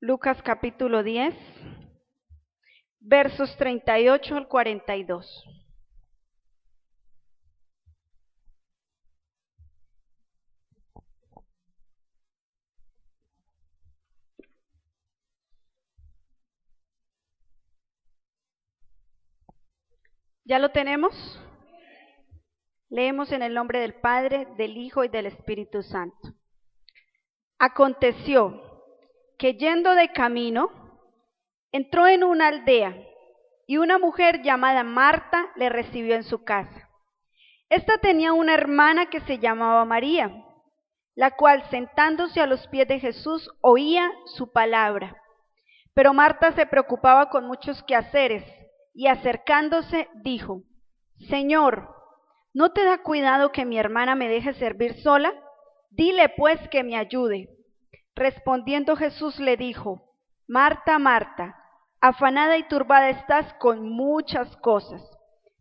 Lucas capítulo 10, versos 38 al 42. ¿Ya lo tenemos? Leemos en el nombre del Padre, del Hijo y del Espíritu Santo. Aconteció que yendo de camino, entró en una aldea y una mujer llamada Marta le recibió en su casa. Esta tenía una hermana que se llamaba María, la cual sentándose a los pies de Jesús oía su palabra. Pero Marta se preocupaba con muchos quehaceres y acercándose dijo: Señor, ¿no te da cuidado que mi hermana me deje servir sola? Dile pues que me ayude. Respondiendo Jesús le dijo: Marta, Marta, afanada y turbada estás con muchas cosas,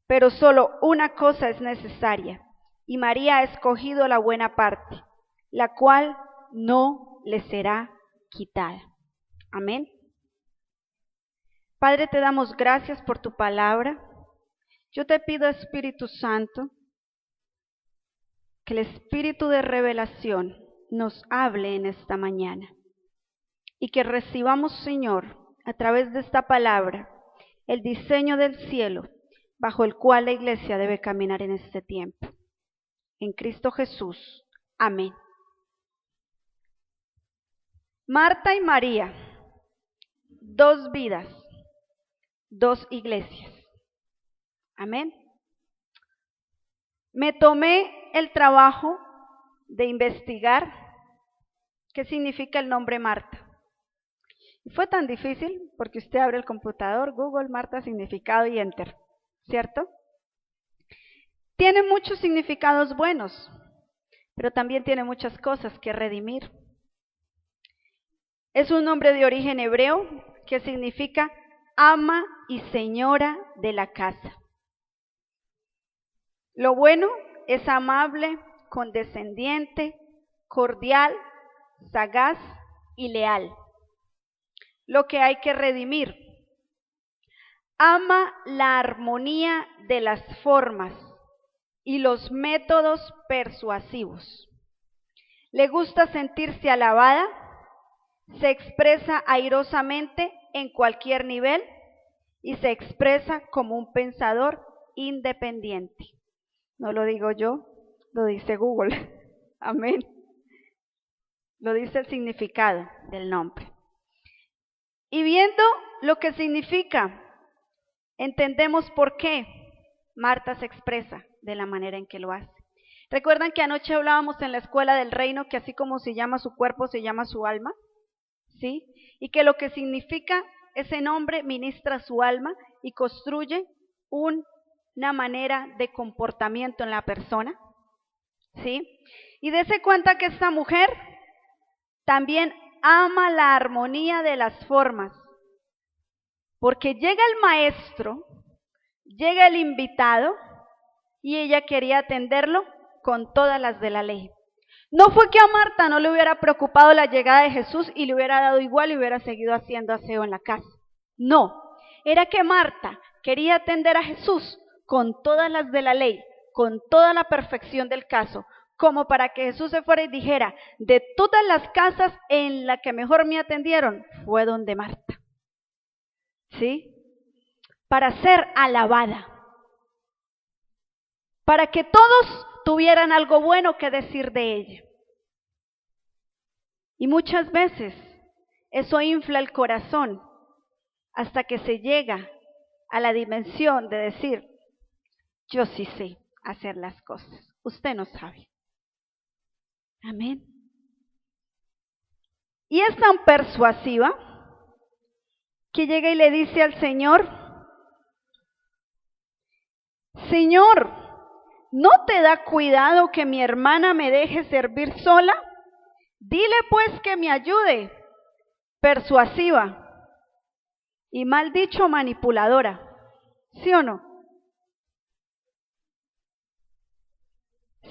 pero solo una cosa es necesaria, y María ha escogido la buena parte, la cual no le será quitada. Amén. Padre, te damos gracias por tu palabra. Yo te pido, Espíritu Santo, que el espíritu de revelación nos hable en esta mañana y que recibamos, Señor, a través de esta palabra, el diseño del cielo bajo el cual la iglesia debe caminar en este tiempo. En Cristo Jesús. Amén. Marta y María, dos vidas, dos iglesias. Amén. Me tomé el trabajo de investigar qué significa el nombre Marta. Y fue tan difícil porque usted abre el computador, Google, Marta, significado y enter, ¿cierto? Tiene muchos significados buenos, pero también tiene muchas cosas que redimir. Es un nombre de origen hebreo que significa ama y señora de la casa. Lo bueno es amable, condescendiente, cordial, sagaz y leal. Lo que hay que redimir: ama la armonía de las formas y los métodos persuasivos. Le gusta sentirse alabada, se expresa airosamente en cualquier nivel y se expresa como un pensador independiente. No lo digo yo, lo dice Google. Amén. Lo dice el significado del nombre. Y viendo lo que significa, entendemos por qué Marta se expresa de la manera en que lo hace. ¿Recuerdan que anoche hablábamos en la escuela del reino que así como se llama su cuerpo, se llama su alma? ¿Sí? Y que lo que significa ese nombre ministra su alma y construye una manera de comportamiento en la persona. ¿Sí? Y dése cuenta que esta mujer también ama la armonía de las formas, porque llega el maestro, llega el invitado y ella quería atenderlo con todas las de la ley. No fue que a Marta no le hubiera preocupado la llegada de Jesús y le hubiera dado igual y hubiera seguido haciendo aseo en la casa. No, era que Marta quería atender a Jesús con todas las de la ley, con toda la perfección del caso, como para que Jesús se fuera y dijera: de todas las casas en la que mejor me atendieron fue donde Marta. ¿Sí? Para ser alabada, para que todos tuvieran algo bueno que decir de ella. Y muchas veces eso infla el corazón hasta que se llega a la dimensión de decir: yo sí sé hacer las cosas, usted no sabe. Amén. Y es tan persuasiva que llega y le dice al Señor: Señor, ¿no te da cuidado que mi hermana me deje servir sola? Dile pues que me ayude. Persuasiva y mal dicho manipuladora, ¿sí o no?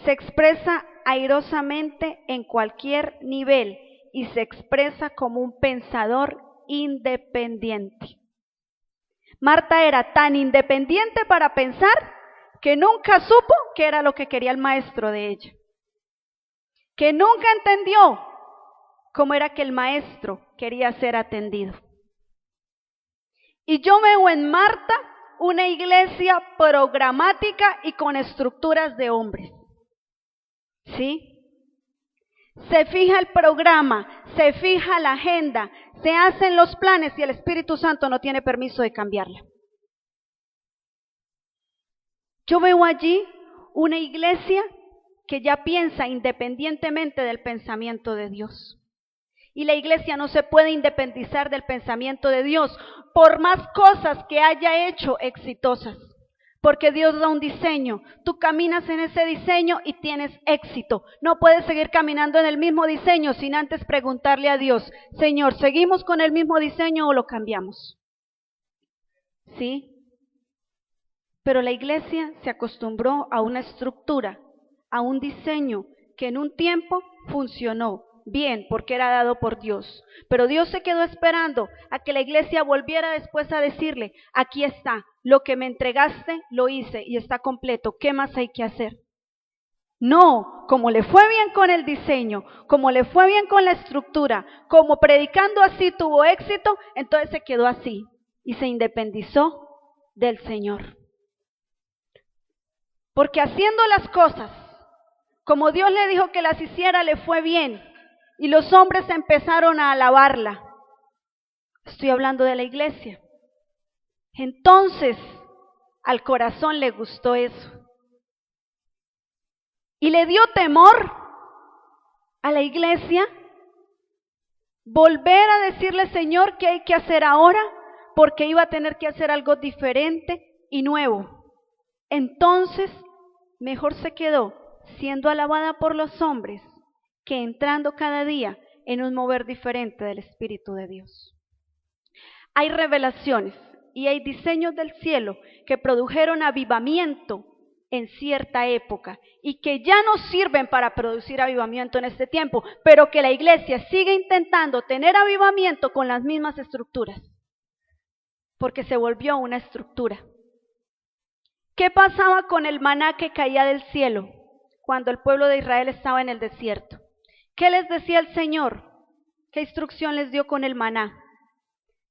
Se expresa airosamente en cualquier nivel y se expresa como un pensador independiente. Marta era tan independiente para pensar que nunca supo qué era lo que quería el maestro de ella, que nunca entendió cómo era que el maestro quería ser atendido. Y yo veo en Marta una iglesia programática y con estructuras de hombres. ¿Sí? Se fija el programa, se fija la agenda, se hacen los planes y el Espíritu Santo no tiene permiso de cambiarla. Yo veo allí una iglesia que ya piensa independientemente del pensamiento de Dios. Y la iglesia no se puede independizar del pensamiento de Dios, por más cosas que haya hecho exitosas. Porque Dios da un diseño, tú caminas en ese diseño y tienes éxito. No puedes seguir caminando en el mismo diseño sin antes preguntarle a Dios, Señor, ¿seguimos con el mismo diseño o lo cambiamos? ¿Sí? Pero la iglesia se acostumbró a una estructura, a un diseño que en un tiempo funcionó bien porque era dado por Dios. Pero Dios se quedó esperando a que la iglesia volviera después a decirle, aquí está, lo que me entregaste lo hice y está completo, ¿qué más hay que hacer? No, como le fue bien con el diseño, como le fue bien con la estructura, como predicando así tuvo éxito, entonces se quedó así y se independizó del Señor. Porque haciendo las cosas como Dios le dijo que las hiciera, le fue bien. Y los hombres empezaron a alabarla. Estoy hablando de la iglesia. Entonces, al corazón le gustó eso. Y le dio temor a la iglesia volver a decirle, Señor, ¿qué hay que hacer ahora? Porque iba a tener que hacer algo diferente y nuevo. Entonces, mejor se quedó siendo alabada por los hombres que entrando cada día en un mover diferente del Espíritu de Dios. Hay revelaciones y hay diseños del cielo que produjeron avivamiento en cierta época y que ya no sirven para producir avivamiento en este tiempo, pero que la iglesia sigue intentando tener avivamiento con las mismas estructuras, porque se volvió una estructura. ¿Qué pasaba con el maná que caía del cielo cuando el pueblo de Israel estaba en el desierto? ¿Qué les decía el Señor? ¿Qué instrucción les dio con el maná?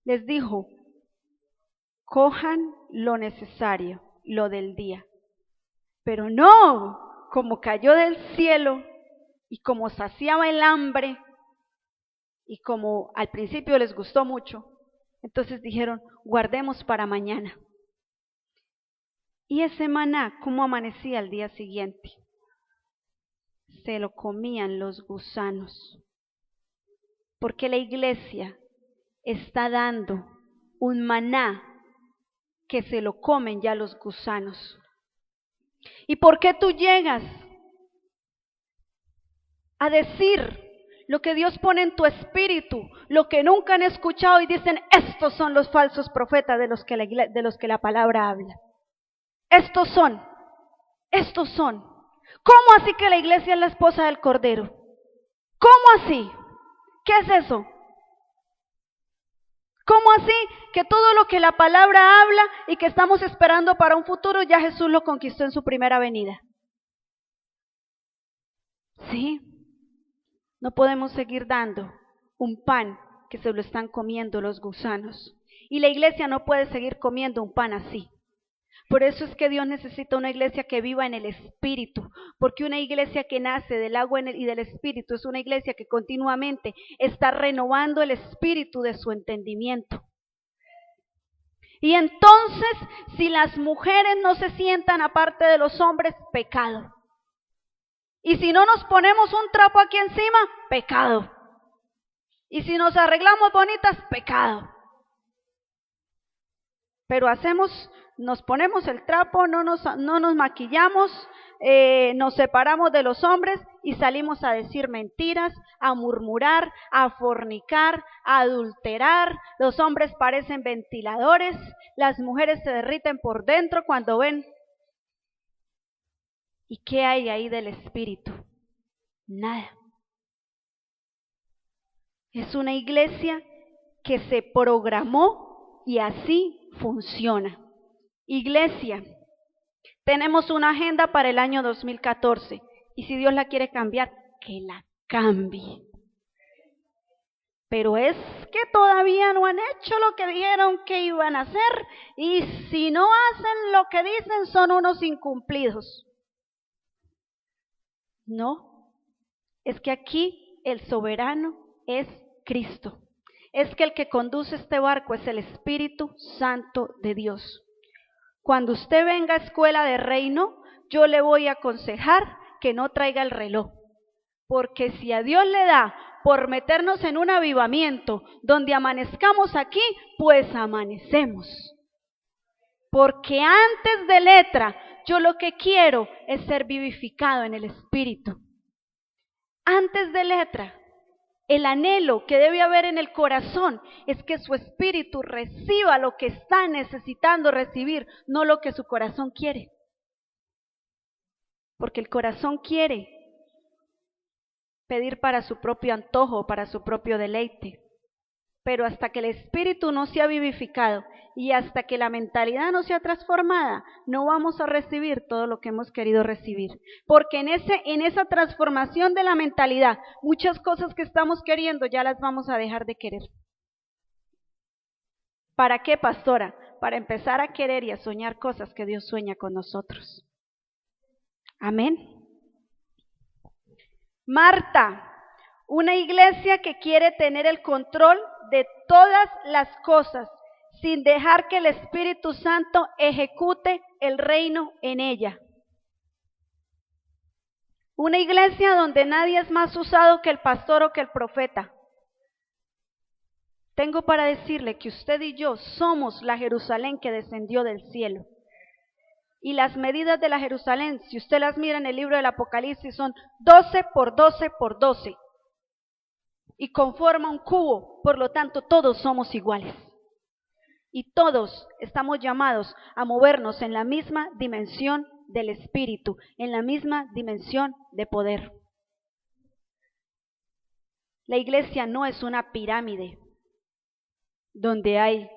Les dijo, cojan lo necesario, lo del día. Pero no, como cayó del cielo y como saciaba el hambre y como al principio les gustó mucho, entonces dijeron, guardemos para mañana. Y ese maná, ¿cómo amanecía al día siguiente? Se lo comían los gusanos. Porque la iglesia está dando un maná que se lo comen ya los gusanos. ¿Y por qué tú llegas a decir lo que Dios pone en tu espíritu, lo que nunca han escuchado y dicen, estos son los falsos profetas de los que la palabra habla? Estos son. ¿Cómo así que la iglesia es la esposa del Cordero? ¿Cómo así? ¿Qué es eso? ¿Cómo así que todo lo que la palabra habla y que estamos esperando para un futuro, ya Jesús lo conquistó en su primera venida? Sí, no podemos seguir dando un pan que se lo están comiendo los gusanos. Y la iglesia no puede seguir comiendo un pan así. Por eso es que Dios necesita una iglesia que viva en el Espíritu, porque una iglesia que nace del agua y del Espíritu es una iglesia que continuamente está renovando el espíritu de su entendimiento. Y entonces, si las mujeres no se sientan aparte de los hombres, pecado. Y si no nos ponemos un trapo aquí encima, pecado. Y si nos arreglamos bonitas, pecado. Pero nos ponemos el trapo, no nos maquillamos, nos separamos de los hombres y salimos a decir mentiras, a murmurar, a fornicar, a adulterar. Los hombres parecen ventiladores, las mujeres se derriten por dentro cuando ven. ¿Y qué hay ahí del espíritu? Nada. Es una iglesia que se programó y así funciona. Iglesia, tenemos una agenda para el año 2014 y si Dios la quiere cambiar, que la cambie. Pero es que todavía no han hecho lo que dijeron que iban a hacer y si no hacen lo que dicen son unos incumplidos. No, es que aquí el soberano es Cristo. Es que el que conduce este barco es el Espíritu Santo de Dios. Cuando usted venga a escuela de reino, yo le voy a aconsejar que no traiga el reloj. Porque si a Dios le da por meternos en un avivamiento donde amanezcamos aquí, pues amanecemos. Porque antes de letra, yo lo que quiero es ser vivificado en el Espíritu. Antes de letra, el anhelo que debe haber en el corazón es que su espíritu reciba lo que está necesitando recibir, no lo que su corazón quiere. Porque el corazón quiere pedir para su propio antojo, para su propio deleite. Pero hasta que el espíritu no sea vivificado y hasta que la mentalidad no sea transformada, no vamos a recibir todo lo que hemos querido recibir. Porque en esa transformación de la mentalidad, muchas cosas que estamos queriendo ya las vamos a dejar de querer. ¿Para qué, pastora? Para empezar a querer y a soñar cosas que Dios sueña con nosotros. Amén. Marta, una iglesia que quiere tener el control de todas las cosas sin dejar que el Espíritu Santo ejecute el reino en ella. Una iglesia donde nadie es más usado que el pastor o que el profeta. Tengo para decirle que usted y yo somos la Jerusalén que descendió del cielo. Y las medidas de la Jerusalén, si usted las mira en el libro del Apocalipsis, son 12 por 12 por 12. Y conforma un cubo, por lo tanto todos somos iguales. Y todos estamos llamados a movernos en la misma dimensión del Espíritu, en la misma dimensión de poder. La iglesia no es una pirámide donde hay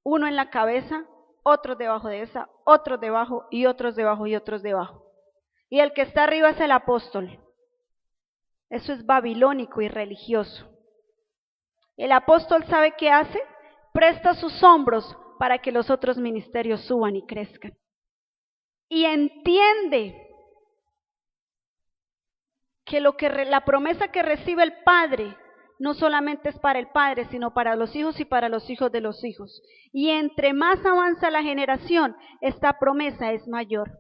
uno en la cabeza, otros debajo de esa, otros debajo y otros debajo y otros debajo. Y el que está arriba es el apóstol. Eso es babilónico y religioso. El apóstol ¿sabe qué hace? Presta sus hombros para que los otros ministerios suban y crezcan. Y entiende que la promesa que recibe el Padre no solamente es para el Padre, sino para los hijos y para los hijos de los hijos. Y entre más avanza la generación, esta promesa es mayor.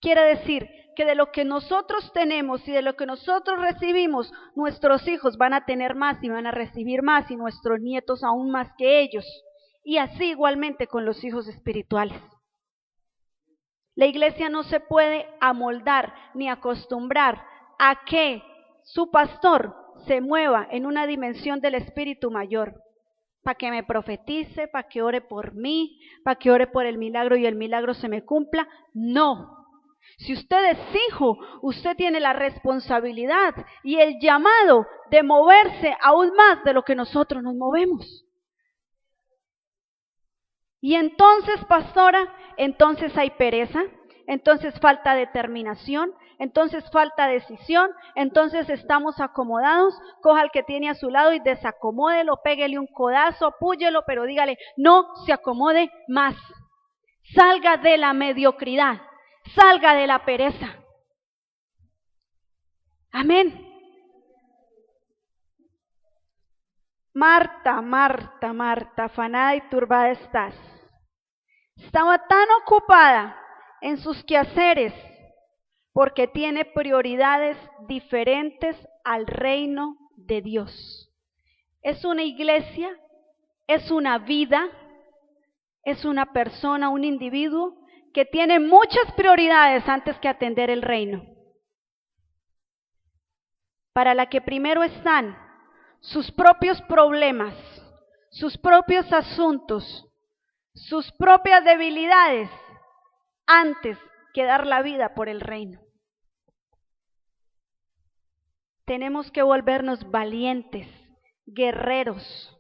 Quiere decir que de lo que nosotros tenemos y de lo que nosotros recibimos, nuestros hijos van a tener más y van a recibir más y nuestros nietos aún más que ellos. Y así igualmente con los hijos espirituales. La iglesia no se puede amoldar ni acostumbrar a que su pastor se mueva en una dimensión del espíritu mayor, para que me profetice, para que ore por mí, para que ore por el milagro y el milagro se me cumpla. No. Si usted es hijo, usted tiene la responsabilidad y el llamado de moverse aún más de lo que nosotros nos movemos. Y entonces, pastora, entonces hay pereza, entonces falta determinación, entonces falta decisión, entonces estamos acomodados. Coja al que tiene a su lado y desacomódelo, péguele un codazo, apúyelo, pero dígale, no se acomode más. Salga de la mediocridad, salga de la pereza. Amén. Marta, Marta, Marta, afanada y turbada estás. Estaba tan ocupada en sus quehaceres porque tiene prioridades diferentes al reino de Dios. Es una iglesia, es una vida, es una persona, un individuo que tiene muchas prioridades antes que atender el reino. Para la que primero están sus propios problemas, sus propios asuntos, sus propias debilidades, antes que dar la vida por el reino. Tenemos que volvernos valientes, guerreros.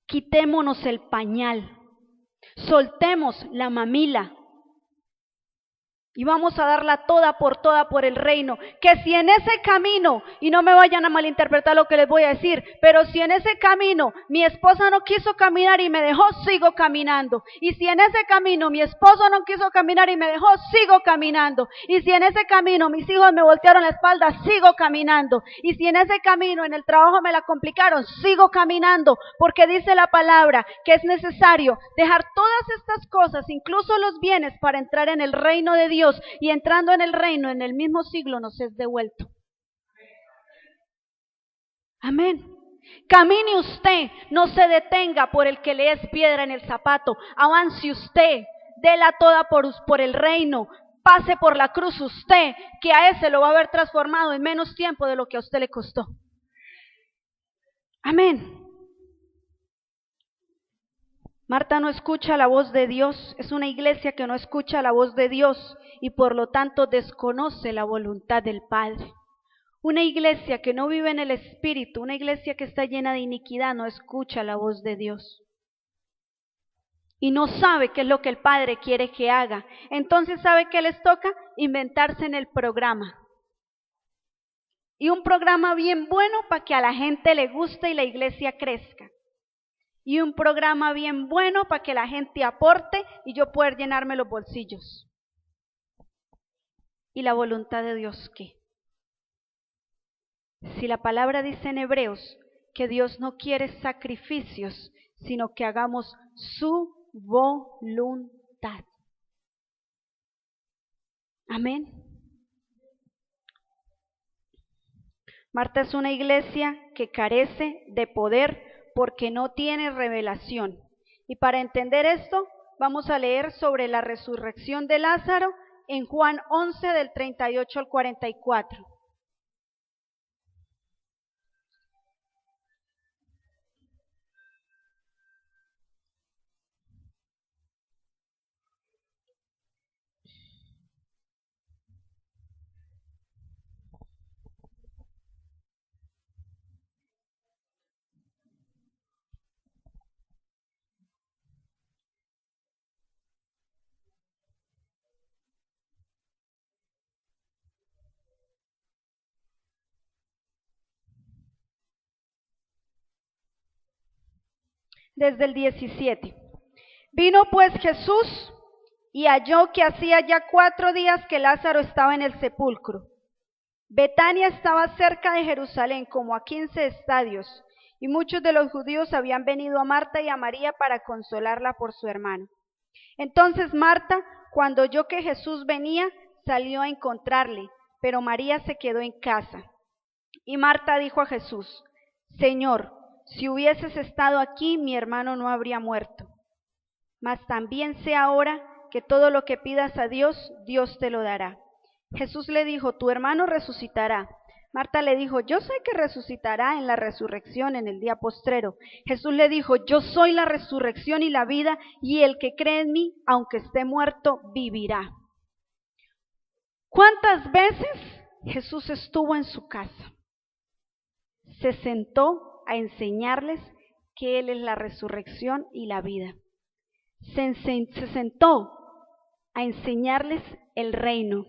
Quitémonos el pañal, soltemos la mamila y vamos a darla toda por el reino. Que si en ese camino, y no me vayan a malinterpretar lo que les voy a decir, pero si en ese camino mi esposa no quiso caminar y me dejó, sigo caminando. Y si en ese camino mi esposo no quiso caminar y me dejó, sigo caminando. Y si en ese camino mis hijos me voltearon la espalda, sigo caminando. Y si en ese camino en el trabajo me la complicaron, sigo caminando. Porque dice la palabra que es necesario dejar todas estas cosas, incluso los bienes, para entrar en el reino de Dios. Y entrando en el reino, en el mismo siglo nos es devuelto. Amén. Camine usted, no se detenga por el que le es piedra en el zapato. Avance usted, déla toda por el reino. Pase por la cruz usted, que a ese lo va a haber transformado en menos tiempo de lo que a usted le costó. Amén. Marta no escucha la voz de Dios, es una iglesia que no escucha la voz de Dios y por lo tanto desconoce la voluntad del Padre. Una iglesia que no vive en el Espíritu, una iglesia que está llena de iniquidad, no escucha la voz de Dios. Y no sabe qué es lo que el Padre quiere que haga. Entonces, ¿sabe qué les toca? Inventarse en el programa. Y un programa bien bueno para que a la gente le guste y la iglesia crezca. Y un programa bien bueno para que la gente aporte y yo poder llenarme los bolsillos. ¿Y la voluntad de Dios qué? Si la palabra dice en Hebreos que Dios no quiere sacrificios, sino que hagamos su voluntad. Amén. Marta es una iglesia que carece de poder porque no tiene revelación. Y para entender esto, vamos a leer sobre la resurrección de Lázaro en Juan 11 del 38 al 44. Desde el 17. Vino pues Jesús y halló que hacía ya 4 días que Lázaro estaba en el sepulcro. Betania estaba cerca de Jerusalén, como a 15 estadios, y muchos de los judíos habían venido a Marta y a María para consolarla por su hermano. Entonces Marta, cuando oyó que Jesús venía, salió a encontrarle, pero María se quedó en casa. Y Marta dijo a Jesús: Señor, si hubieses estado aquí, mi hermano no habría muerto. Mas también sé ahora que todo lo que pidas a Dios, Dios te lo dará. Jesús le dijo: tu hermano resucitará. Marta le dijo: yo sé que resucitará en la resurrección en el día postrero. Jesús le dijo: yo soy la resurrección y la vida, y el que cree en mí, aunque esté muerto, vivirá. ¿Cuántas veces Jesús estuvo en su casa? Se sentó a enseñarles que Él es la resurrección y la vida. Se sentó a enseñarles el reino.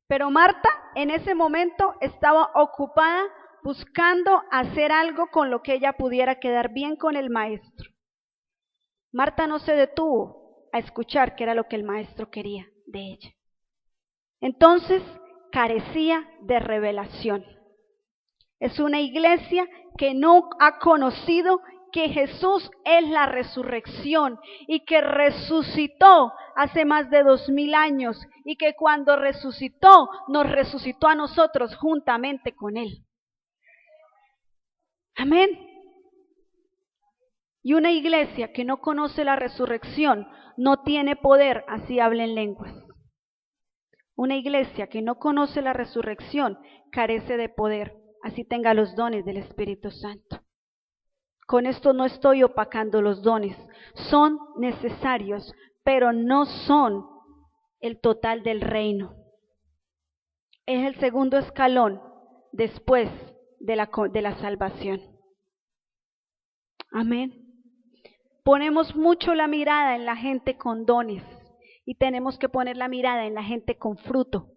Pero Marta en ese momento estaba ocupada buscando hacer algo con lo que ella pudiera quedar bien con el maestro. Marta no se detuvo a escuchar qué era lo que el maestro quería de ella. Entonces carecía de revelación. Es una iglesia que no ha conocido que Jesús es la resurrección y que resucitó hace más de 2000 años y que cuando resucitó, nos resucitó a nosotros juntamente con Él. Amén. Y una iglesia que no conoce la resurrección no tiene poder, así hablen lenguas. Una iglesia que no conoce la resurrección carece de poder, así tenga los dones del Espíritu Santo. Con esto no estoy opacando los dones, son necesarios, pero no son el total del reino. Es el segundo escalón después de la salvación. Amén. Ponemos mucho la mirada en la gente con dones y tenemos que poner la mirada en la gente con fruto.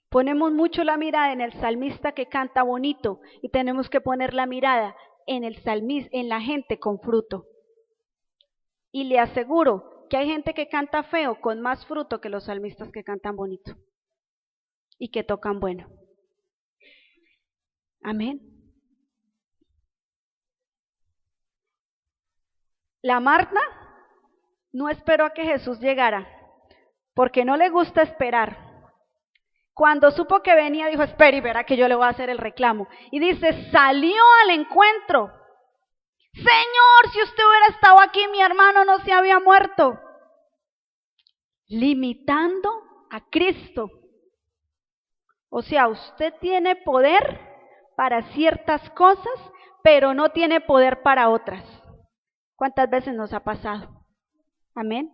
Ponemos mucho la mirada en el salmista que canta bonito y tenemos que poner la mirada en el salmista, en la gente con fruto. Y le aseguro que hay gente que canta feo con más fruto que los salmistas que cantan bonito y que tocan bueno. Amén. La Marta no esperó a que Jesús llegara, porque no le gusta esperar. Cuando supo que venía, dijo, espere y verá que yo le voy a hacer el reclamo. Y dice, salió al encuentro. Señor, si usted hubiera estado aquí, mi hermano no se había muerto. Limitando a Cristo. O sea, usted tiene poder para ciertas cosas, pero no tiene poder para otras. ¿Cuántas veces nos ha pasado? Amén.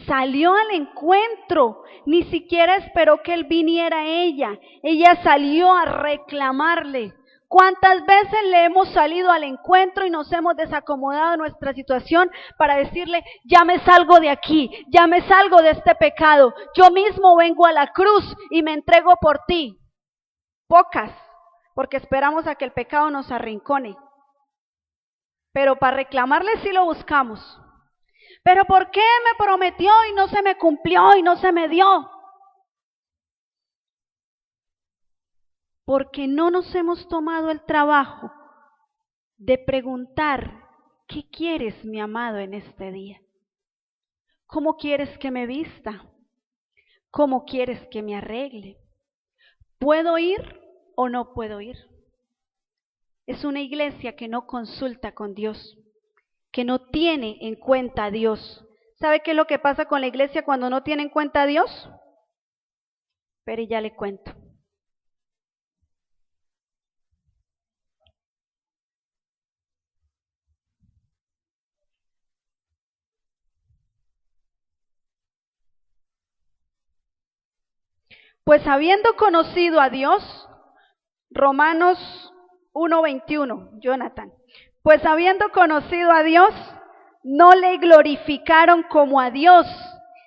Salió al encuentro, ni siquiera esperó que él viniera a ella. Ella salió a reclamarle. ¿Cuántas veces le hemos salido al encuentro y nos hemos desacomodado de nuestra situación para decirle, ya me salgo de aquí, ya me salgo de este pecado, yo mismo vengo a la cruz y me entrego por ti? Pocas, porque esperamos a que el pecado nos arrincone. Pero para reclamarle sí lo buscamos. ¿Pero por qué me prometió y no se me cumplió y no se me dio? Porque no nos hemos tomado el trabajo de preguntar, ¿qué quieres, mi amado, en este día? ¿Cómo quieres que me vista? ¿Cómo quieres que me arregle? ¿Puedo ir o no puedo ir? Es una iglesia que no consulta con Dios, que no tiene en cuenta a Dios. ¿Sabe qué es lo que pasa con la iglesia cuando no tiene en cuenta a Dios? Pero ya le cuento. Pues habiendo conocido a Dios, Romanos 1:21, Jonathan. Pues habiendo conocido a Dios, no le glorificaron como a Dios,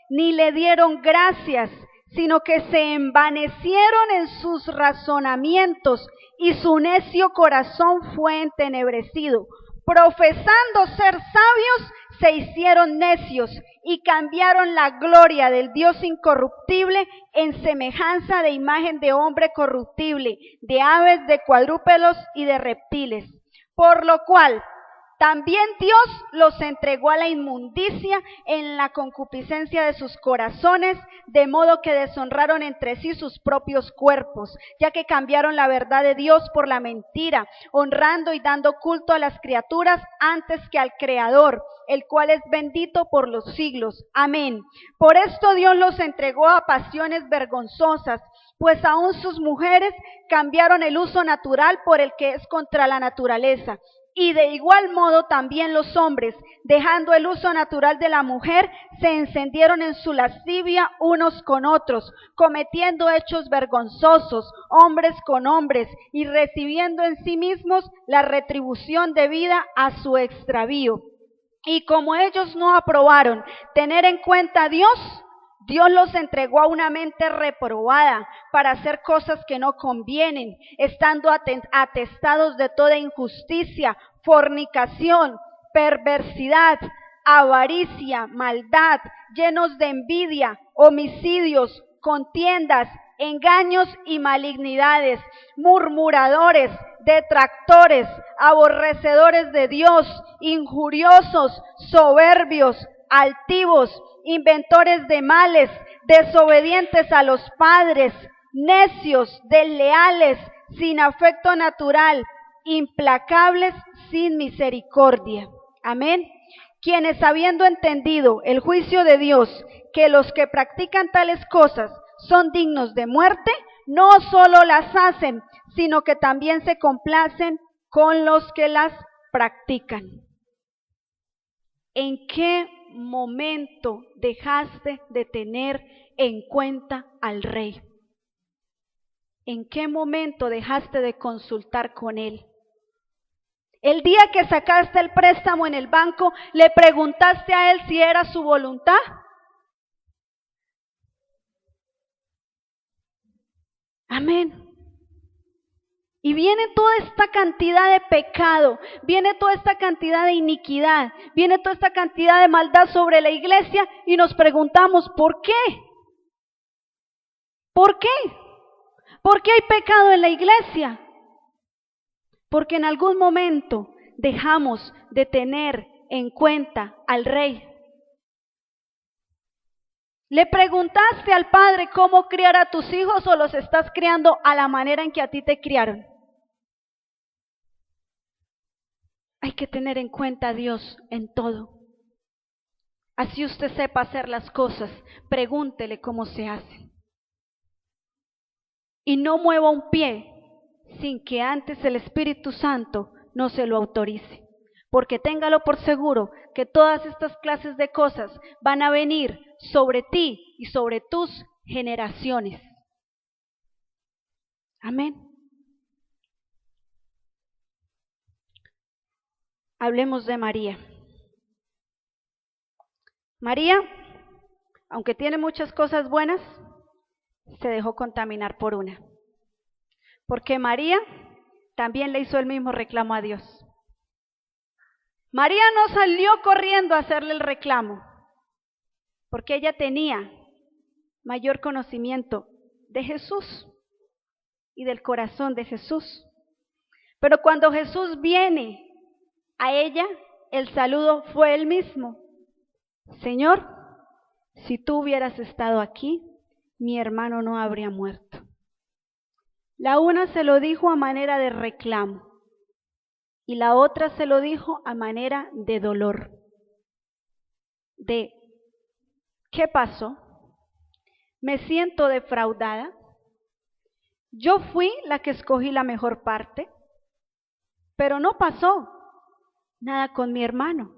ni le dieron gracias, sino que se envanecieron en sus razonamientos y su necio corazón fue entenebrecido. Profesando ser sabios, se hicieron necios y cambiaron la gloria del Dios incorruptible en semejanza de imagen de hombre corruptible, de aves, de cuadrúpedos y de reptiles. Por lo cual, también Dios los entregó a la inmundicia en la concupiscencia de sus corazones, de modo que deshonraron entre sí sus propios cuerpos, ya que cambiaron la verdad de Dios por la mentira, honrando y dando culto a las criaturas antes que al Creador, el cual es bendito por los siglos. Amén. Por esto Dios los entregó a pasiones vergonzosas, pues aún sus mujeres cambiaron el uso natural por el que es contra la naturaleza. Y de igual modo también los hombres, dejando el uso natural de la mujer, se encendieron en su lascivia unos con otros, cometiendo hechos vergonzosos, hombres con hombres, y recibiendo en sí mismos la retribución debida a su extravío. Y como ellos no aprobaron tener en cuenta a Dios, Dios los entregó a una mente reprobada para hacer cosas que no convienen, estando atestados de toda injusticia, fornicación, perversidad, avaricia, maldad, llenos de envidia, homicidios, contiendas, engaños y malignidades, murmuradores, detractores, aborrecedores de Dios, injuriosos, soberbios, altivos, inventores de males, desobedientes a los padres, necios, desleales, sin afecto natural, implacables, sin misericordia. Amén. Quienes habiendo entendido el juicio de Dios, que los que practican tales cosas son dignos de muerte, no solo las hacen, sino que también se complacen con los que las practican. ¿En qué momento dejaste de tener en cuenta al Rey? ¿En qué momento dejaste de consultar con Él? El día que sacaste el préstamo en el banco, ¿le preguntaste a Él si era su voluntad? Amén. Y viene toda esta cantidad de pecado, viene toda esta cantidad de iniquidad, viene toda esta cantidad de maldad sobre la iglesia y nos preguntamos, ¿por qué? ¿Por qué? ¿Por qué hay pecado en la iglesia? Porque en algún momento dejamos de tener en cuenta al Rey. ¿Le preguntaste al Padre cómo criar a tus hijos o los estás criando a la manera en que a ti te criaron? Hay que tener en cuenta a Dios en todo. Así usted sepa hacer las cosas, pregúntele cómo se hacen. Y no mueva un pie sin que antes el Espíritu Santo no se lo autorice. Porque téngalo por seguro que todas estas clases de cosas van a venir sobre ti y sobre tus generaciones. Amén. Hablemos de María. María, aunque tiene muchas cosas buenas, se dejó contaminar por una. Porque María también le hizo el mismo reclamo a Dios. María no salió corriendo a hacerle el reclamo, porque ella tenía mayor conocimiento de Jesús y del corazón de Jesús. Pero cuando Jesús viene a ella, el saludo fue el mismo. Señor, si tú hubieras estado aquí, mi hermano no habría muerto. La una se lo dijo a manera de reclamo y la otra se lo dijo a manera de dolor. De, ¿qué pasó? Me siento defraudada. Yo fui la que escogí la mejor parte, pero no pasó nada con mi hermano.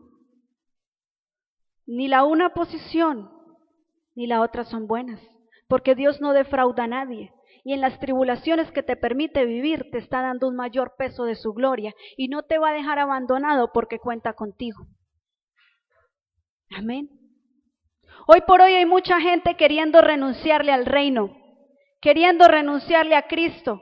Ni la una posición ni la otra son buenas, porque Dios no defrauda a nadie. Y en las tribulaciones que te permite vivir, te está dando un mayor peso de su gloria y no te va a dejar abandonado porque cuenta contigo. Amén. Hoy por hoy hay mucha gente queriendo renunciarle al reino, queriendo renunciarle a Cristo,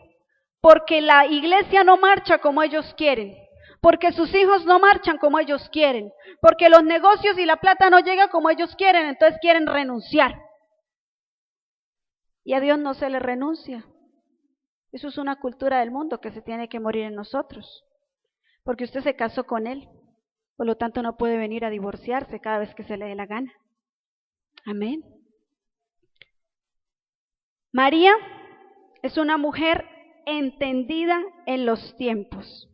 porque la iglesia no marcha como ellos quieren, porque sus hijos no marchan como ellos quieren, porque los negocios y la plata no llegan como ellos quieren, entonces quieren renunciar. Y a Dios no se le renuncia. Eso es una cultura del mundo que se tiene que morir en nosotros, porque usted se casó con Él, por lo tanto no puede venir a divorciarse cada vez que se le dé la gana. Amén. María es una mujer entendida en los tiempos.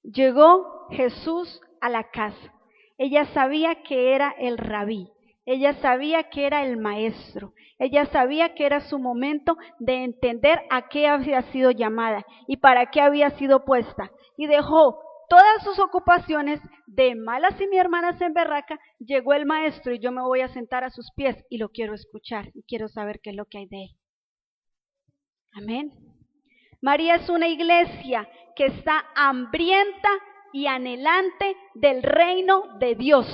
Llegó Jesús a la casa. Ella sabía que era el rabí. Ella sabía que era el maestro. Ella sabía que era su momento de entender a qué había sido llamada y para qué había sido puesta. Y dejó todas sus ocupaciones de malas y mi hermana se emberraca. Llegó el maestro y yo me voy a sentar a sus pies y lo quiero escuchar y quiero saber qué es lo que hay de él. Amén. María es una iglesia que está hambrienta y anhelante del reino de Dios.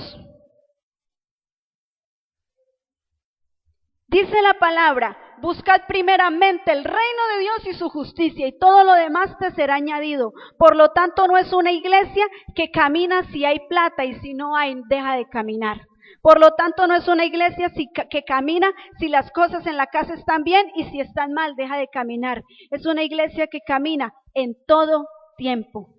Dice la palabra, buscad primeramente el reino de Dios y su justicia y todo lo demás te será añadido. Por lo tanto, no es una iglesia que camina si hay plata y si no hay, deja de caminar. Por lo tanto, no es una iglesia que camina si las cosas en la casa están bien y si están mal, deja de caminar. Es una iglesia que camina en todo tiempo.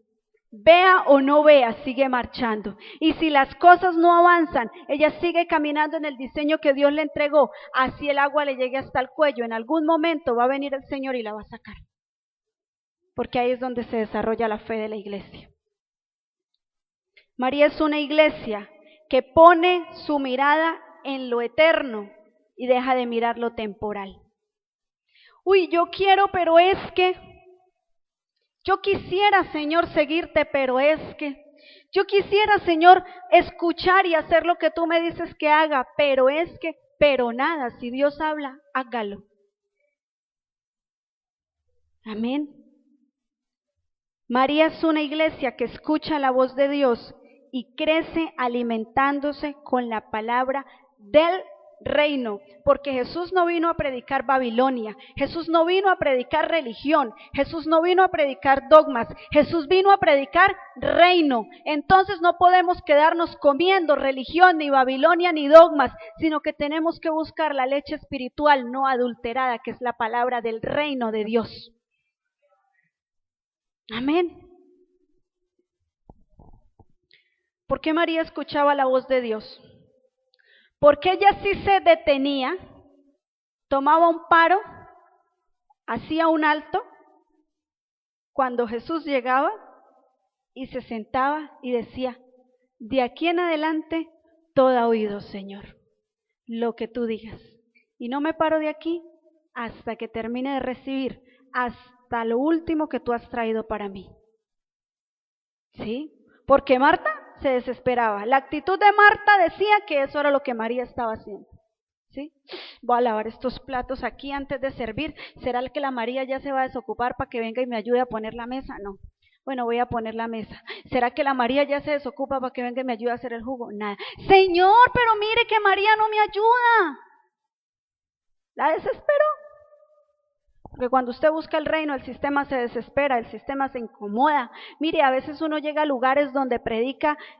Vea o no vea, sigue marchando. Y si las cosas no avanzan, ella sigue caminando en el diseño que Dios le entregó. Así el agua le llegue hasta el cuello. En algún momento va a venir el Señor y la va a sacar. Porque ahí es donde se desarrolla la fe de la iglesia. María es una iglesia que pone su mirada en lo eterno y deja de mirar lo temporal. Uy, yo quiero, pero es que... Yo quisiera, Señor, seguirte, pero es que... Yo quisiera, Señor, escuchar y hacer lo que tú me dices que haga, pero es que... Pero nada, si Dios habla, hágalo. Amén. María es una iglesia que escucha la voz de Dios y crece alimentándose con la palabra del reino, porque Jesús no vino a predicar Babilonia, Jesús no vino a predicar religión, Jesús no vino a predicar dogmas, Jesús vino a predicar reino. Entonces no podemos quedarnos comiendo religión, ni Babilonia, ni dogmas, sino que tenemos que buscar la leche espiritual no adulterada, que es la palabra del reino de Dios. Amén. ¿Por qué María escuchaba la voz de Dios? Porque ella sí se detenía, tomaba un paro, hacía un alto cuando Jesús llegaba y se sentaba y decía: de aquí en adelante todo oído, Señor, lo que tú digas. Y no me paro de aquí hasta que termine de recibir hasta lo último que tú has traído para mí. ¿Sí? Porque Marta se desesperaba. La actitud de Marta decía que eso era lo que María estaba haciendo. ¿Sí? Voy a lavar estos platos aquí antes de servir. ¿Será que la María ya se va a desocupar para que venga y me ayude a poner la mesa? No. Bueno, voy a poner la mesa. ¿Será que la María ya se desocupa para que venga y me ayude a hacer el jugo? Nada. Señor, pero mire que María no me ayuda. La desesperó. Porque cuando usted busca el reino, el sistema se desespera, el sistema se incomoda. Mire, a veces uno llega a lugares donde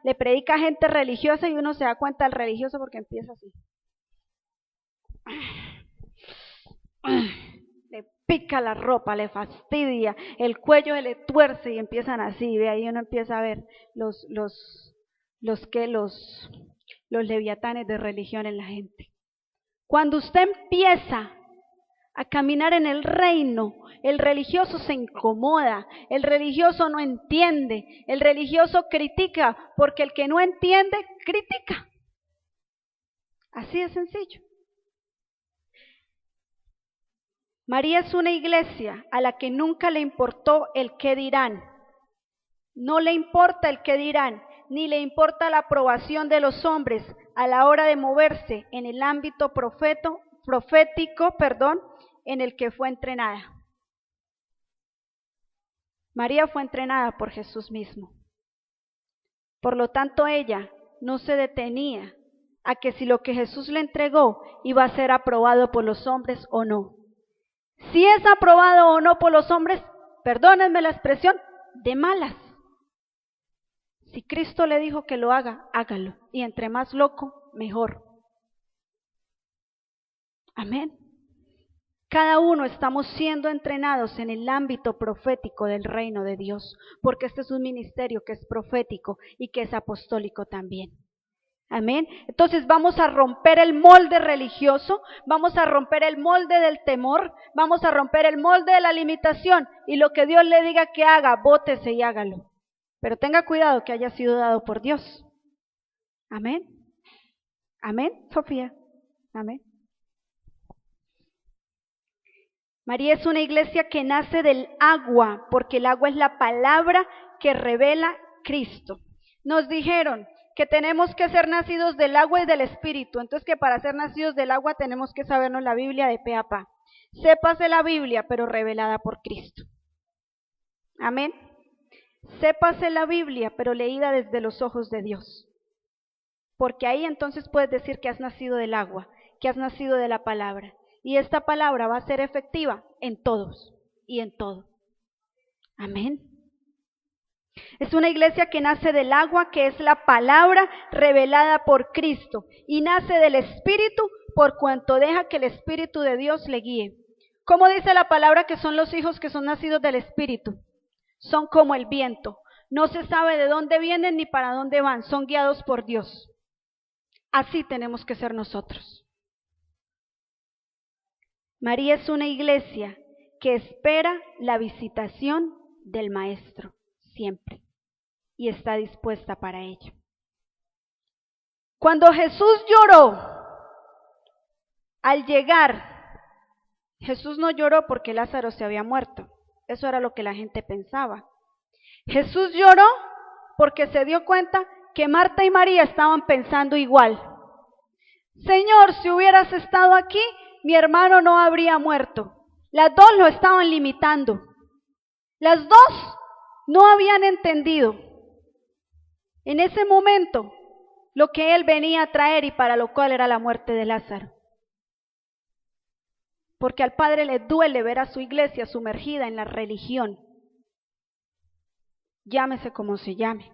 le predica a gente religiosa y uno se da cuenta del religioso porque empieza así. Le pica la ropa, le fastidia, el cuello se le tuerce y empiezan así. Ve ahí uno empieza a ver los leviatanes de religión en la gente. Cuando usted empieza a caminar en el reino, el religioso se incomoda, el religioso no entiende, el religioso critica, porque el que no entiende, critica. Así de sencillo. María es una iglesia a la que nunca le importó el qué dirán. No le importa el qué dirán, ni le importa la aprobación de los hombres a la hora de moverse en el ámbito profético, en el que fue entrenada. María fue entrenada por Jesús mismo. Por lo tanto, ella no se detenía a que si lo que Jesús le entregó iba a ser aprobado por los hombres o no. Si es aprobado o no por los hombres, perdónenme la expresión, de malas. Si Cristo le dijo que lo haga, hágalo. Y entre más loco, mejor. Amén. Cada uno estamos siendo entrenados en el ámbito profético del reino de Dios, porque este es un ministerio que es profético y que es apostólico también. Amén. Entonces vamos a romper el molde religioso, vamos a romper el molde del temor, vamos a romper el molde de la limitación y lo que Dios le diga que haga, bótese y hágalo. Pero tenga cuidado que haya sido dado por Dios. Amén. Amén, Sofía. Amén. María es una iglesia que nace del agua, porque el agua es la palabra que revela Cristo. Nos dijeron que tenemos que ser nacidos del agua y del Espíritu, entonces que para ser nacidos del agua tenemos que sabernos la Biblia de pe a pa. Sépase la Biblia, pero revelada por Cristo. Amén. Sépase la Biblia, pero leída desde los ojos de Dios. Porque ahí entonces puedes decir que has nacido del agua, que has nacido de la palabra. Y esta palabra va a ser efectiva en todos y en todo. Amén. Es una iglesia que nace del agua, que es la palabra revelada por Cristo, y nace del Espíritu por cuanto deja que el Espíritu de Dios le guíe. ¿Cómo dice la palabra que son los hijos que son nacidos del Espíritu? Son como el viento. No se sabe de dónde vienen ni para dónde van, son guiados por Dios. Así tenemos que ser nosotros. María es una iglesia que espera la visitación del Maestro siempre y está dispuesta para ello. Cuando Jesús lloró, al llegar, Jesús no lloró porque Lázaro se había muerto. Eso era lo que la gente pensaba. Jesús lloró porque se dio cuenta que Marta y María estaban pensando igual. Señor, si hubieras estado aquí, mi hermano no habría muerto. Las dos lo estaban limitando. Las dos no habían entendido en ese momento lo que él venía a traer y para lo cual era la muerte de Lázaro. Porque al Padre le duele ver a su iglesia sumergida en la religión, llámese como se llame.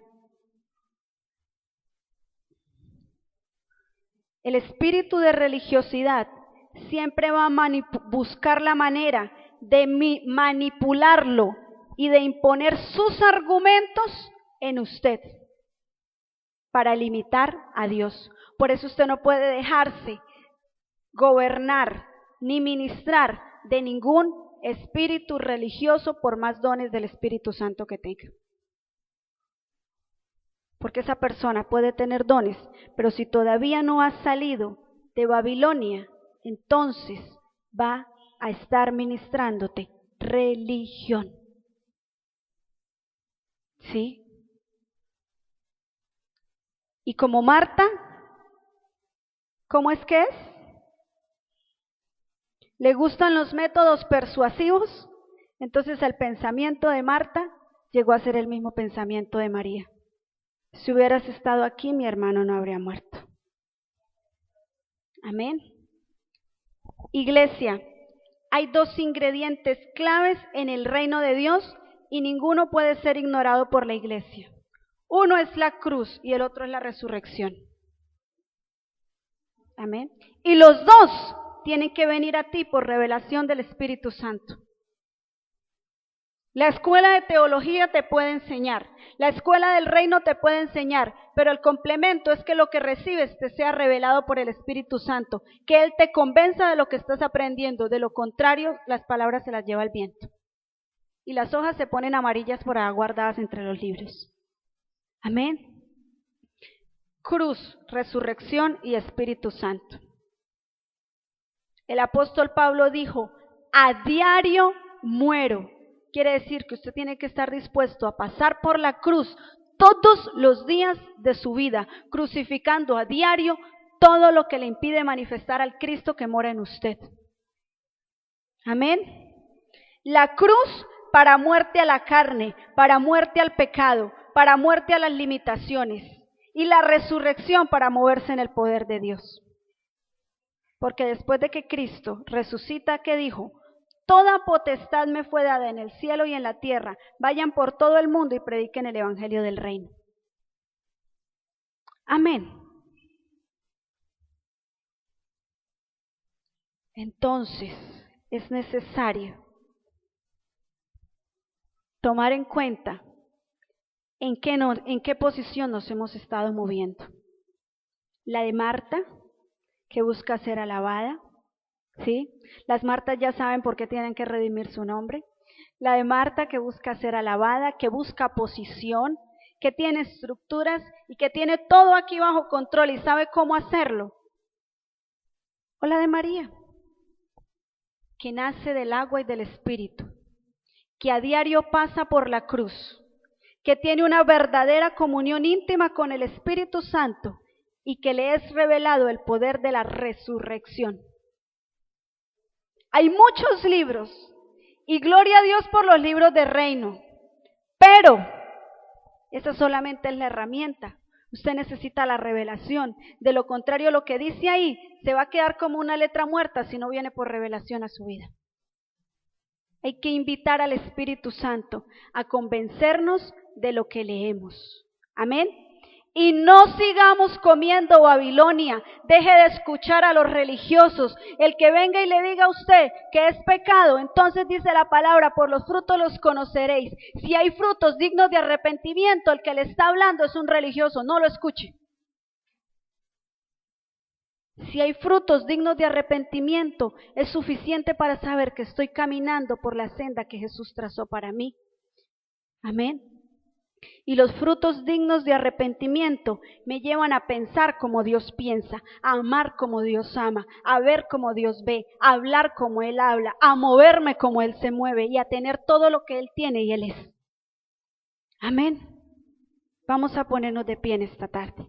El espíritu de religiosidad siempre va a buscar la manera de manipularlo y de imponer sus argumentos en usted para limitar a Dios. Por eso usted no puede dejarse gobernar ni ministrar de ningún espíritu religioso por más dones del Espíritu Santo que tenga. Porque esa persona puede tener dones, pero si todavía no ha salido de Babilonia, entonces va a estar ministrándote religión. ¿Sí? Y como Marta, ¿cómo es que es? ¿Le gustan los métodos persuasivos? Entonces el pensamiento de Marta llegó a ser el mismo pensamiento de María. Si hubieras estado aquí, mi hermano no habría muerto. Amén. Iglesia, hay dos ingredientes claves en el reino de Dios y ninguno puede ser ignorado por la iglesia. Uno es la cruz y el otro es la resurrección. Amén. Y los dos tienen que venir a ti por revelación del Espíritu Santo. La escuela de teología te puede enseñar, la escuela del reino te puede enseñar, pero el complemento es que lo que recibes te sea revelado por el Espíritu Santo, que Él te convenza de lo que estás aprendiendo, de lo contrario, las palabras se las lleva el viento. Y las hojas se ponen amarillas por ahí guardadas entre los libros. Amén. Cruz, resurrección y Espíritu Santo. El apóstol Pablo dijo, a diario muero. Quiere decir que usted tiene que estar dispuesto a pasar por la cruz todos los días de su vida, crucificando a diario todo lo que le impide manifestar al Cristo que mora en usted. Amén. La cruz para muerte a la carne, para muerte al pecado, para muerte a las limitaciones, y la resurrección para moverse en el poder de Dios. Porque después de que Cristo resucita, ¿qué dijo? Toda potestad me fue dada en el cielo y en la tierra. Vayan por todo el mundo y prediquen el evangelio del reino. Amén. Entonces, es necesario tomar en cuenta en qué posición nos hemos estado moviendo. La de Marta, que busca ser alabada, ¿sí? Las Martas ya saben por qué tienen que redimir su nombre. La de Marta, que busca ser alabada, que busca posición, que tiene estructuras y que tiene todo aquí bajo control y sabe cómo hacerlo. O la de María, que nace del agua y del Espíritu, que a diario pasa por la cruz, que tiene una verdadera comunión íntima con el Espíritu Santo y que le es revelado el poder de la resurrección. Hay muchos libros y gloria a Dios por los libros de reino, pero esa solamente es la herramienta. Usted necesita la revelación. De lo contrario, lo que dice ahí se va a quedar como una letra muerta si no viene por revelación a su vida. Hay que invitar al Espíritu Santo a convencernos de lo que leemos. Amén. Y no sigamos comiendo Babilonia. Deje de escuchar a los religiosos. El que venga y le diga a usted que es pecado, entonces dice la palabra, por los frutos los conoceréis. Si hay frutos dignos de arrepentimiento, el que le está hablando es un religioso, no lo escuche. Si hay frutos dignos de arrepentimiento, es suficiente para saber que estoy caminando por la senda que Jesús trazó para mí. Amén. Y los frutos dignos de arrepentimiento me llevan a pensar como Dios piensa, a amar como Dios ama, a ver como Dios ve, a hablar como Él habla, a moverme como Él se mueve y a tener todo lo que Él tiene y Él es. Amén. Vamos a ponernos de pie en esta tarde.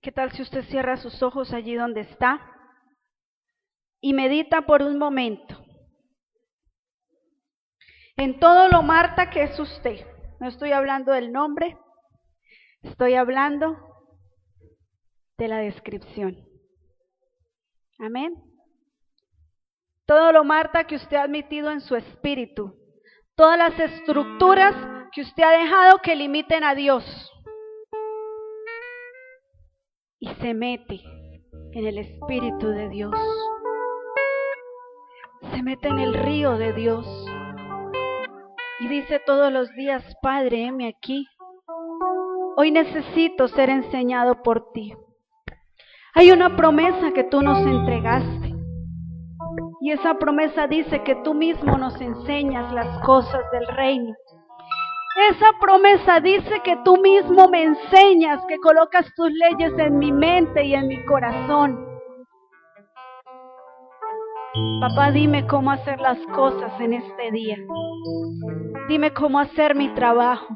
¿Qué tal si usted cierra sus ojos allí donde está y medita por un momento en todo lo Marta que es usted? No estoy hablando del nombre, estoy hablando de la descripción. Amén. Todo lo Marta que usted ha admitido en su espíritu, todas las estructuras que usted ha dejado que limiten a Dios, y se mete en el Espíritu de Dios, se mete en el río de Dios y dice todos los días: Padre, heme aquí, hoy necesito ser enseñado por ti. Hay una promesa que tú nos entregaste y esa promesa dice que tú mismo nos enseñas las cosas del reino. Esa promesa dice que tú mismo me enseñas, que colocas tus leyes en mi mente y en mi corazón. Papá, dime cómo hacer las cosas en este día. Dime cómo hacer mi trabajo.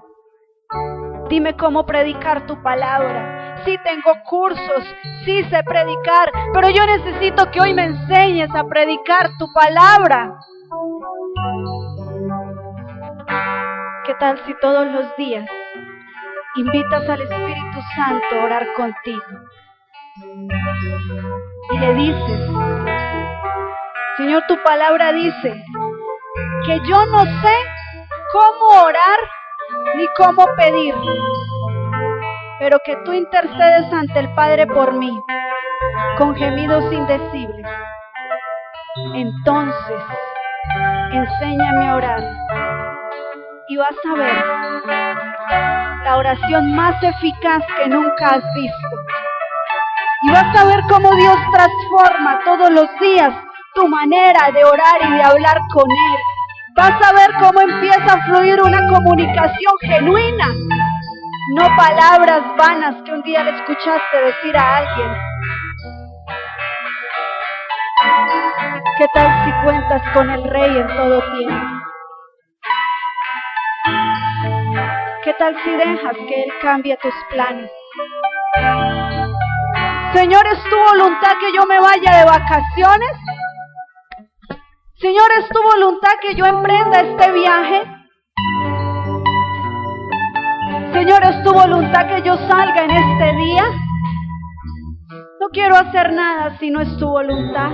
Dime cómo predicar tu palabra. Sí tengo cursos, sí sé predicar, pero yo necesito que hoy me enseñes a predicar tu palabra. ¿Qué tal si todos los días invitas al Espíritu Santo a orar contigo? Y le dices: Señor, tu palabra dice que yo no sé cómo orar ni cómo pedir, pero que tú intercedes ante el Padre por mí, con gemidos indecibles. Entonces, enséñame a orar. Y vas a ver la oración más eficaz que nunca has visto. Y vas a ver cómo Dios transforma todos los días tu manera de orar y de hablar con Él. Vas a ver cómo empieza a fluir una comunicación genuina, no palabras vanas que un día le escuchaste decir a alguien. ¿Qué tal si cuentas con el Rey en todo tiempo? ¿Qué tal si dejas que Él cambie tus planes? Señor, ¿es tu voluntad que yo me vaya de vacaciones? Señor, ¿es tu voluntad que yo emprenda este viaje? Señor, ¿es tu voluntad que yo salga en este día? No quiero hacer nada si no es tu voluntad.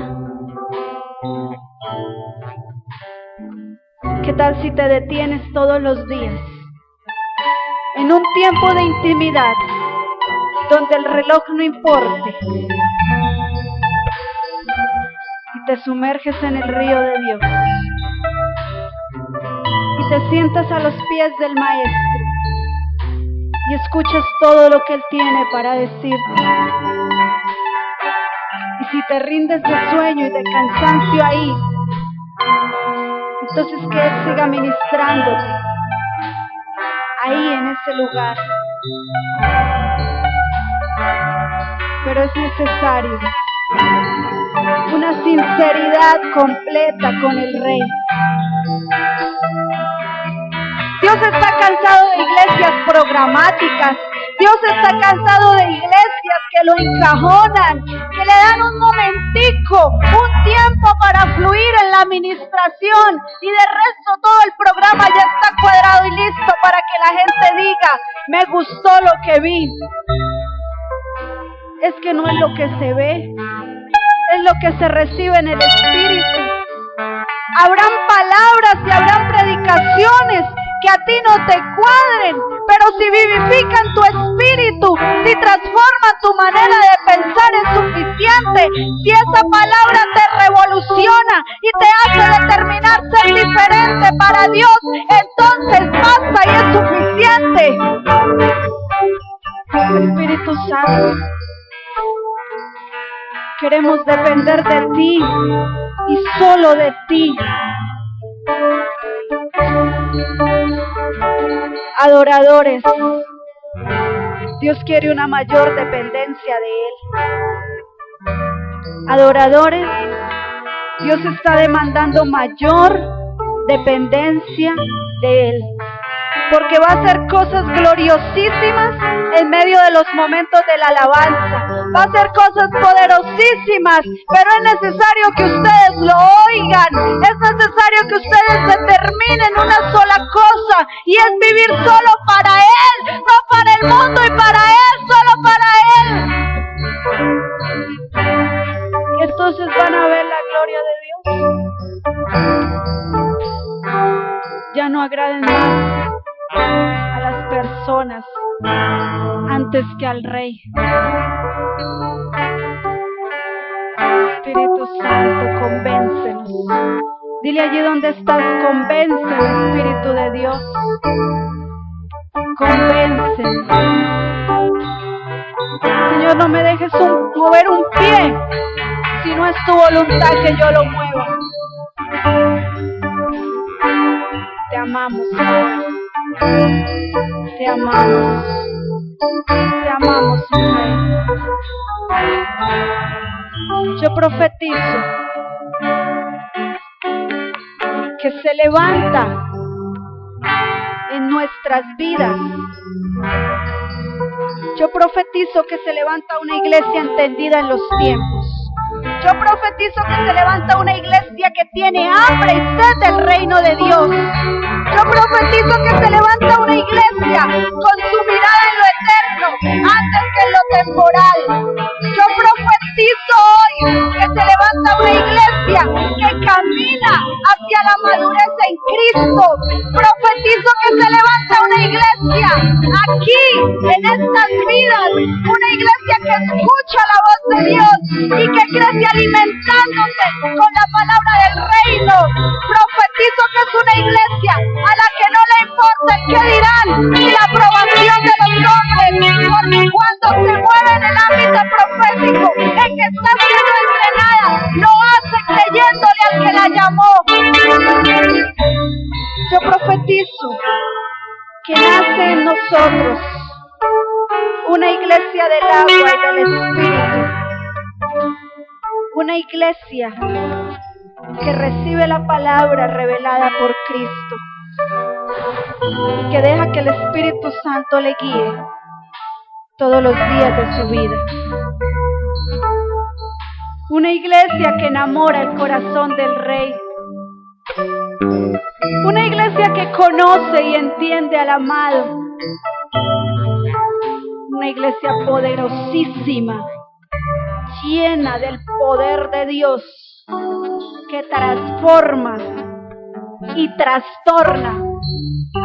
¿Qué tal si te detienes todos los días en un tiempo de intimidad donde el reloj no importe y te sumerges en el río de Dios y te sientas a los pies del Maestro y escuchas todo lo que Él tiene para decirte? Y si te rindes de sueño y de cansancio ahí, entonces que Él siga ministrándote ahí en ese lugar. Pero es necesario una sinceridad completa con el Rey. Dios está cansado de iglesias programáticas. Dios está cansado de iglesias que lo encajonan, que le dan un momentico, un tiempo para fluir en la administración y de resto todo el programa ya está cuadrado y listo para que la gente diga: me gustó lo que vi. Es que no es lo que se ve, es lo que se recibe en el Espíritu. Habrán palabras y habrán predicaciones que a ti no te cuadren, pero si vivifican tu espíritu, si transforman tu manera de pensar es suficiente. Si esa palabra te revoluciona y te hace determinar ser diferente para Dios, entonces basta y es suficiente. Espíritu Santo, queremos depender de ti y solo de ti. Adoradores, Dios quiere una mayor dependencia de Él. Adoradores, Dios está demandando mayor dependencia de Él. porque va a hacer cosas gloriosísimas en medio de los momentos de la alabanza. Va a hacer cosas poderosísimas, pero es necesario que ustedes lo oigan. Es necesario que ustedes determinen una sola cosa, y es vivir solo para Él, no para el mundo y para Él, solo para Él. Y entonces van a ver la gloria de Dios. Ya no agraden más a las personas antes que al Rey. Espíritu Santo, convéncenos. Dile allí donde estás, convénceme, Espíritu de Dios. Convénceme. Señor, no me dejes mover un pie si no es tu voluntad que yo lo mueva. Te amamos, Señor. Te amamos. Te amamos, mi Rey. Yo profetizo que se levanta en nuestras vidas. Yo profetizo que se levanta una iglesia entendida en los tiempos. Yo profetizo que se levanta una iglesia que tiene hambre y sed del reino de Dios. Yo profetizo que se levanta una iglesia con su mirada en lo eterno antes que en lo temporal. Yo profetizo hoy que se levanta una iglesia que camina hacia la madurez en Cristo. Profetizo que se levanta una iglesia aquí, en estas vidas, una iglesia que escucha la voz de Dios y que crece alimentándose con la palabra del reino. Profetizo que es una iglesia a la que no le importa el qué dirán ni la aprobación de los hombres, porque cuando se mueve en el ámbito profético en que está siendo entrenada, lo hace creyéndole al que la llamó. Yo profetizo que nace en nosotros una iglesia del agua y del Espíritu, una iglesia que recibe la palabra revelada por Cristo y que deja que el Espíritu Santo le guíe todos los días de su vida. Una iglesia que enamora el corazón del Rey. Una iglesia que conoce y entiende al amado. Una iglesia poderosísima, llena del poder de Dios, que transforma y trastorna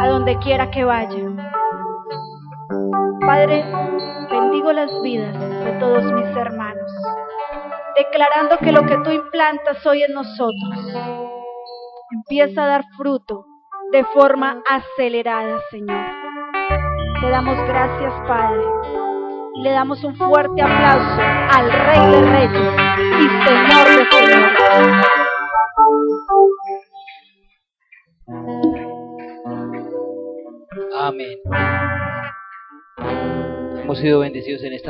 a donde quiera que vaya. Padre, bendigo las vidas de todos mis hermanos, declarando que lo que tú implantas hoy en nosotros empieza a dar fruto de forma acelerada, Señor. Te damos gracias, Padre, y le damos un fuerte aplauso al Rey de Reyes y Señor de Señores. Amén. Hemos sido bendecidos en esta